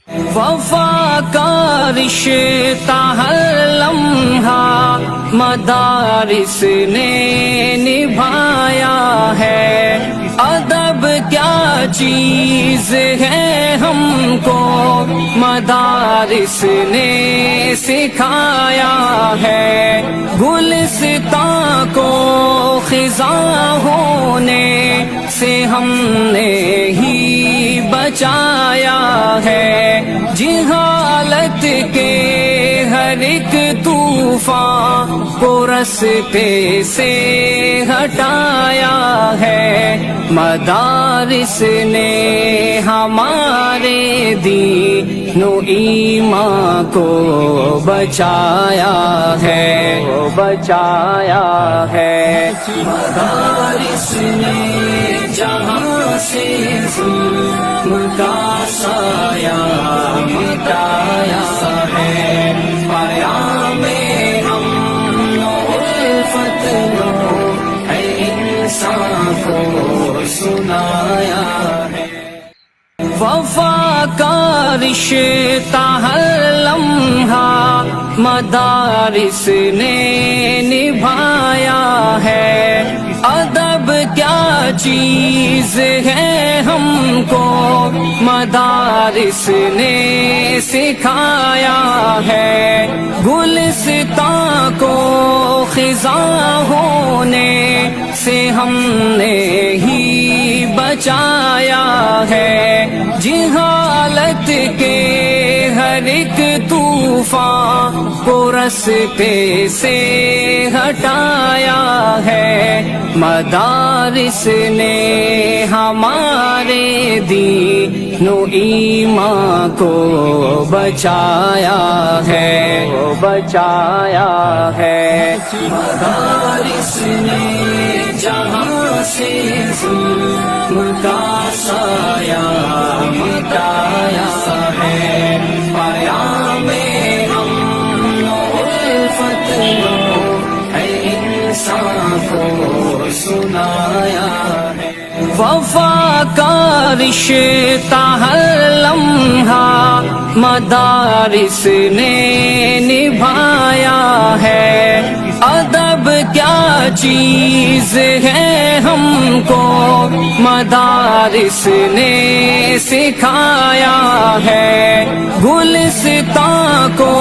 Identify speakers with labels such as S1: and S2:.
S1: وفا کا رشتہ ہر لمحہ مدارس نے نبھایا ہے، ادب کیا چیز ہے ہم کو مدارس نے سکھایا ہے، گلستاں کو خزاں ہونے سے ہم نے ہی بچایا ہے، جہالت کے ہر ایک طوفان کو رستے سے ہٹایا ہے، مدارس نے ہمارے دین و ایمان کو بچایا ہے، مدارس نے جہاں سے ظلم کا سایہ مٹایا ہے، پیام امن و الفت ہے انسان کو سنایا ہے، وفا کا رشتہ ہر لمحہ مدارس نے نبھایا ہے، ادب کیا چیز ہے ہم کو مدارس نے سکھایا ہے، گلستاں کو خزاں ہونے سے ہم نے ہی بچایا ہے، جہالت کے ہر ایک طوفان کو رستے سے ہٹایا ہے، مدارس نے ہمارے دین و ایمان کو بچایا ہے، مدارس نے جہاں سے ظلم کا سایہ مٹایا ہے، پیام امن و الفت ہے انسان کو سنایا ہے، وفا کا رشتہ ہر لمحہ مدارس نے نبھایا ہے، ادب کیا چیز ہے ہم کو مدارس نے سکھایا ہے، گلستاں کو